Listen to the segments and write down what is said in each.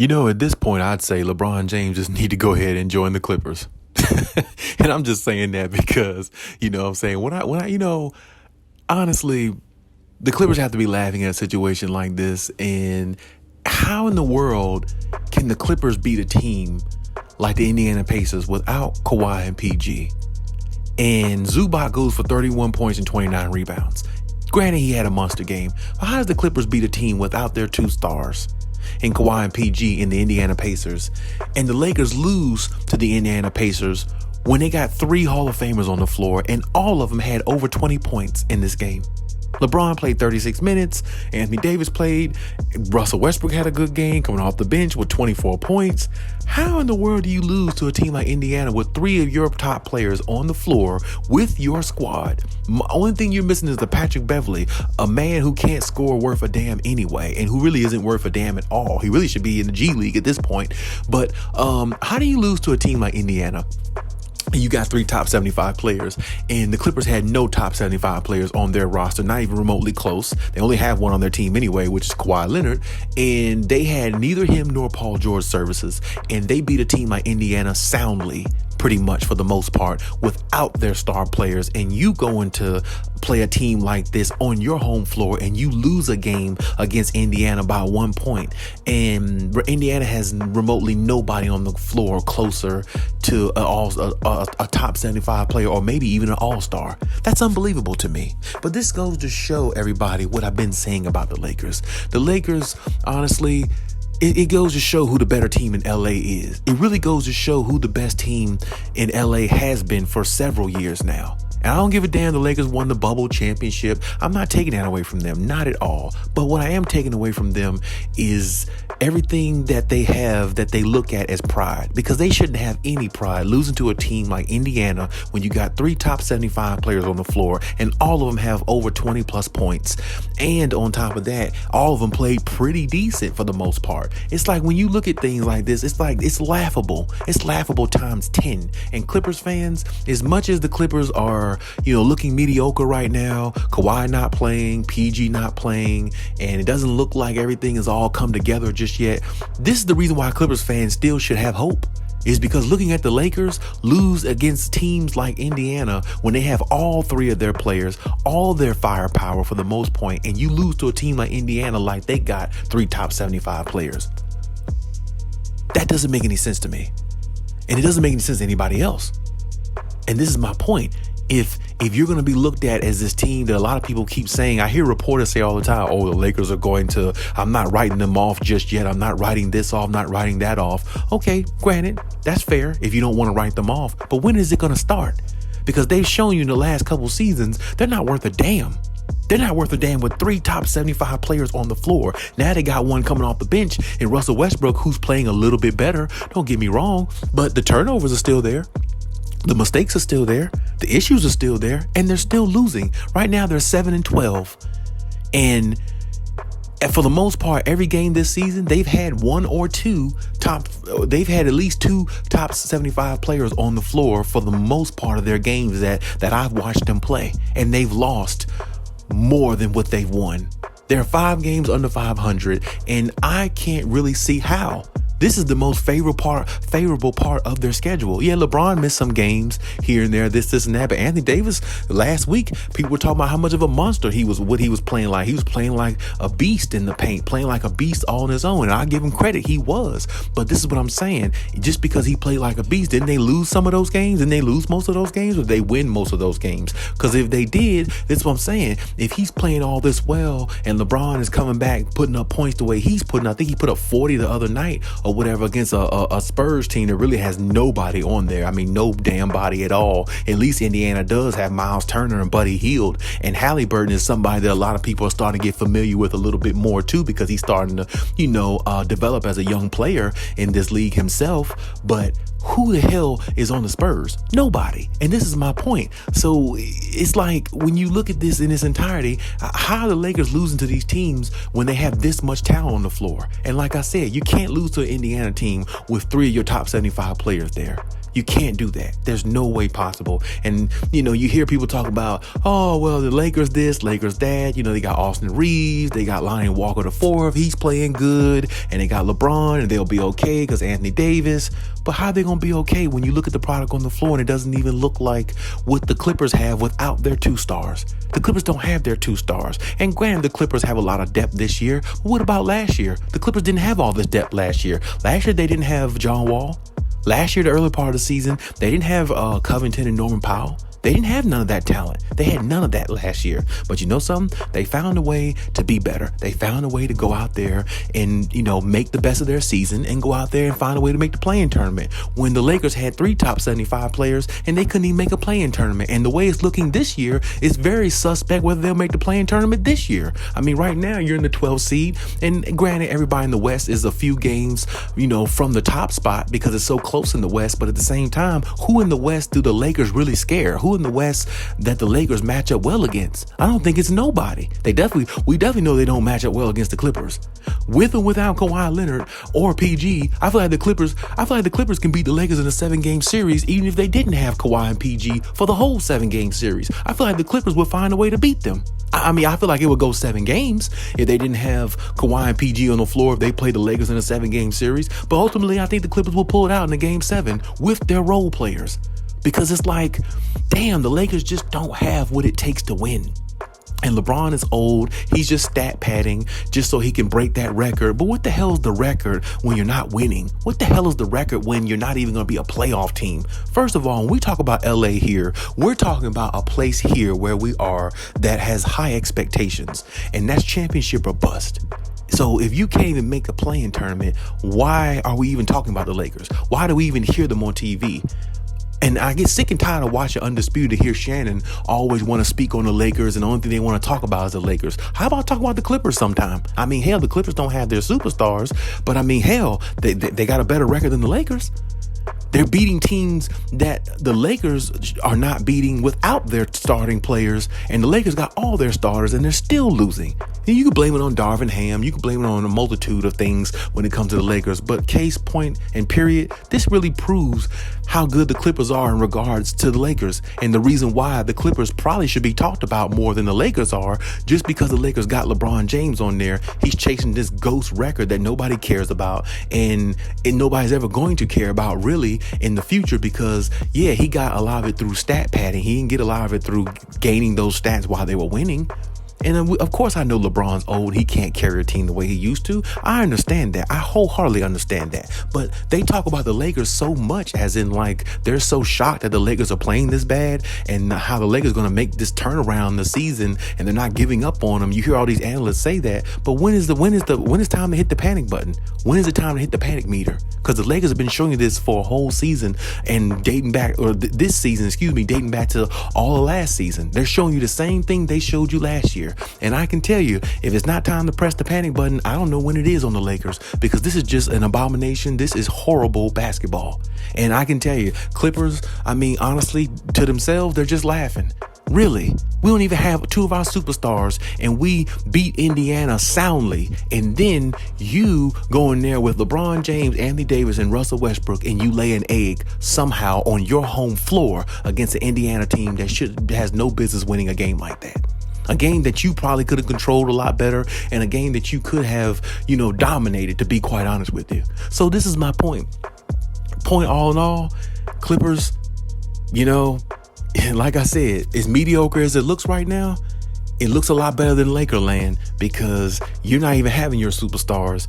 At this point, I'd say LeBron James just need to go ahead and join the Clippers. And I'm just saying that because, what I'm saying, honestly, the Clippers have to be laughing at a situation like this. And how in the world can the Clippers beat a team like the Indiana Pacers without Kawhi and PG? And Zubac goes for 31 points and 29 rebounds. Granted, he had a monster game. But how does the Clippers beat a team without their two stars in Kawhi and PG in the Indiana Pacers? And the Lakers lose to the Indiana Pacers when they got three Hall of Famers on the floor, and all of them had over 20 points in this game. LeBron played 36 minutes. Anthony Davis played. Russell Westbrook had a good game coming off the bench with 24 points. How in the world do you lose to a team like Indiana with three of your top players on the floor with your squad? The only thing you're missing is the Patrick Beverley, a man who can't score worth a damn anyway, and who really isn't worth a damn at all. He really should be in the G League at this point. But how do you lose to a team like Indiana? You got three top 75 players, and the Clippers had no top 75 players on their roster, not even remotely close. They only have one on their team anyway, which is Kawhi Leonard, and they had neither him nor Paul George services, and they beat a team like Indiana soundly, pretty much for the most part, without their star players. And you go into play a team like this on your home floor and you lose a game against Indiana by 1 point, and Indiana has remotely nobody on the floor closer to a top 75 player, or maybe even an all-star. That's unbelievable to me. But this goes to show everybody what I've been saying about the Lakers. The Lakers, honestly, it goes to show who the better team in LA is. It really goes to show who the best team in LA has been for several years now. And I don't give a damn the Lakers won the bubble championship. I'm not taking that away from them, not at all. But what I am taking away from them is everything that they have that they look at as pride, because they shouldn't have any pride losing to a team like Indiana when you got three top 75 players on the floor and all of them have over 20 plus points. And on top of that, all of them played pretty decent for the most part. It's like when you look at things like this, it's laughable. It's laughable times 10. And Clippers fans, as much as the Clippers are, looking mediocre right now, Kawhi not playing, PG not playing, and it doesn't look like everything has all come together just yet, this is the reason why Clippers fans still should have hope. Is because looking at the Lakers lose against teams like Indiana when they have all three of their players, all their firepower for the most point, and you lose to a team like Indiana like they got three top 75 players. That doesn't make any sense to me. And it doesn't make any sense to anybody else. And this is my point. If you're going to be looked at as this team that a lot of people keep saying, I hear reporters say all the time, oh, the Lakers are going to, I'm not writing them off just yet. I'm not writing this off, not writing that off. Okay, granted, that's fair if you don't want to write them off. But when is it going to start? Because they've shown you in the last couple seasons, they're not worth a damn. They're not worth a damn with three top 75 players on the floor. Now they got one coming off the bench in Russell Westbrook, who's playing a little bit better. Don't get me wrong, but the turnovers are still there. The mistakes are still there. The issues are still there, and they're still losing. Right now, they're 7-12. And for the most part, every game this season, they've had they've had at least two top 75 players on the floor for the most part of their games that I've watched them play. And they've lost more than what they've won. They're 5 games under 500, and I can't really see how. This is the most favorable part of their schedule. Yeah, LeBron missed some games here and there, this and that. But Anthony Davis, last week, people were talking about how much of a monster he was, what he was playing like. He was playing like a beast in the paint, playing like a beast all on his own. And I give him credit, he was. But this is what I'm saying. Just because he played like a beast, didn't they lose some of those games? Didn't they lose most of those games? Or did they win most of those games? Because if they did, this is what I'm saying. If he's playing all this well and LeBron is coming back, putting up points the way he's putting, I think he put up 40 the other night or whatever against a Spurs team that really has nobody on there. I mean, no damn body at all. At least Indiana does have Miles Turner and Buddy Hield. And Halliburton is somebody that a lot of people are starting to get familiar with a little bit more too, because he's starting to, develop as a young player in this league himself. But who the hell is on the Spurs? Nobody. And this is my point. So it's like when you look at this in its entirety, how are the Lakers losing to these teams when they have this much talent on the floor? And like I said, you can't lose to an Indiana team with three of your top 75 players there. You can't do that. There's no way possible. And, you hear people talk about, oh, well, the Lakers this, Lakers that. They got Austin Reeves. They got Lonnie Walker the fourth. He's playing good. And they got LeBron, and they'll be okay because Anthony Davis. But how are they going to be okay when you look at the product on the floor and it doesn't even look like what the Clippers have without their 2 stars? The Clippers don't have their 2 stars. And granted, the Clippers have a lot of depth this year. But what about last year? The Clippers didn't have all this depth last year. Last year, they didn't have John Wall. Last year, the early part of the season, they didn't have Covington and Norman Powell. They didn't have none of that talent. They had none of that last year. But you know something? They found a way to be better. They found a way to go out there and, make the best of their season and go out there and find a way to make the play-in tournament. When the Lakers had 3 top 75 players and they couldn't even make a play-in tournament. And the way it's looking this year is very suspect whether they'll make the play-in tournament this year. I mean, right now you're in the 12th seed. And granted, everybody in the West is a few games, from the top spot because it's so close in the West. But at the same time, who in the West do the Lakers really scare? Who in the West that the Lakers match up well against? I don't think it's nobody. We definitely know they don't match up well against the Clippers. With or without Kawhi Leonard or PG, I feel like the Clippers can beat the Lakers in a 7-game series even if they didn't have Kawhi and PG for the whole 7-game series. I feel like the Clippers would find a way to beat them. I feel like it would go 7 games if they didn't have Kawhi and PG on the floor if they played the Lakers in a 7-game series. But ultimately, I think the Clippers will pull it out in a Game 7 with their role players. Because it's like, damn, the Lakers just don't have what it takes to win. And LeBron is old. He's just stat padding just so he can break that record. But what the hell is the record when you're not winning? What the hell is the record when you're not even going to be a playoff team? First of all, when we talk about LA here, we're talking about a place here where we are that has high expectations. And that's championship or bust. So if you can't even make a play-in tournament, why are we even talking about the Lakers? Why do we even hear them on TV? And I get sick and tired of watching Undisputed to hear Shannon always want to speak on the Lakers and the only thing they want to talk about is the Lakers. How about talk about the Clippers sometime? I mean, hell, the Clippers don't have their superstars, but I mean, hell, they got a better record than the Lakers. They're beating teams that the Lakers are not beating without their starting players, and the Lakers got all their starters, and they're still losing. And you can blame it on Darvin Ham. You can blame it on a multitude of things when it comes to the Lakers. But case, point, and period, this really proves how good the Clippers are in regards to the Lakers. And the reason why the Clippers probably should be talked about more than the Lakers are, just because the Lakers got LeBron James on there. He's chasing this ghost record that nobody cares about, and nobody's ever going to care about really in the future because, yeah, he got a lot of it through stat padding. He didn't get a lot of it through gaining those stats while they were winning. And of course, I know LeBron's old. He can't carry a team the way he used to. I understand that. I wholeheartedly understand that. But they talk about the Lakers so much as in like they're so shocked that the Lakers are playing this bad and how the Lakers are going to make this turnaround the season and they're not giving up on them. You hear all these analysts say that. But when is time to hit the panic button? When is it time to hit the panic meter? Because the Lakers have been showing you this for a whole season and dating back, or this season, dating back to all of last season. They're showing you the same thing they showed you last year. And I can tell you, if it's not time to press the panic button, I don't know when it is on the Lakers, because this is just an abomination. This is horrible basketball. And I can tell you, Clippers, I mean, honestly, to themselves, they're just laughing. Really, we don't even have 2 of our superstars and we beat Indiana soundly. And then you go in there with LeBron James, Anthony Davis, and Russell Westbrook, and you lay an egg somehow on your home floor against an Indiana team that has no business winning a game like that. A game that you probably could have controlled a lot better, and a game that you could have, dominated, to be quite honest with you. So this is my point. Point all in all, Clippers, like I said, as mediocre as it looks right now, it looks a lot better than Lakerland because you're not even having your superstars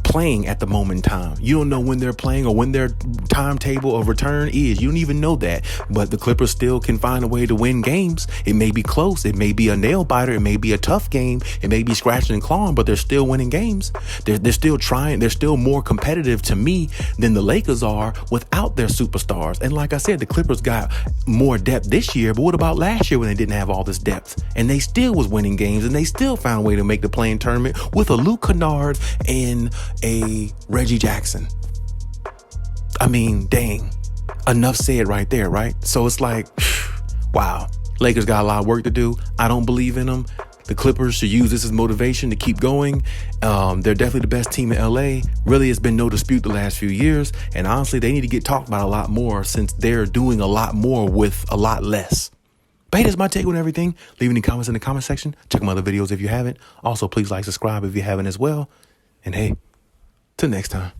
playing at the moment in time. You don't know when they're playing or when their timetable of return is. You don't even know that. But the Clippers still can find a way to win games. It may be close. It may be a nail biter. It may be a tough game. It may be scratching and clawing, but they're still winning games. They're still trying. They're still more competitive to me than the Lakers are without their superstars. And like I said, the Clippers got more depth this year. But what about last year when they didn't have all this depth? And they still was winning games, and they still found a way to make the play-in tournament with a Luke Kennard and a Reggie Jackson. I mean, dang, enough said right there, right? So it's like, wow, Lakers got a lot of work to do. I don't believe in them. The Clippers should use this as motivation to keep going. They're definitely the best team in LA. Really, it's been no dispute the last few years. And honestly, they need to get talked about a lot more since they're doing a lot more with a lot less. But hey, that's my take on everything. Leave any comments in the comment section. Check my other videos if you haven't. Also, please like, subscribe if you haven't as well. And hey, till next time.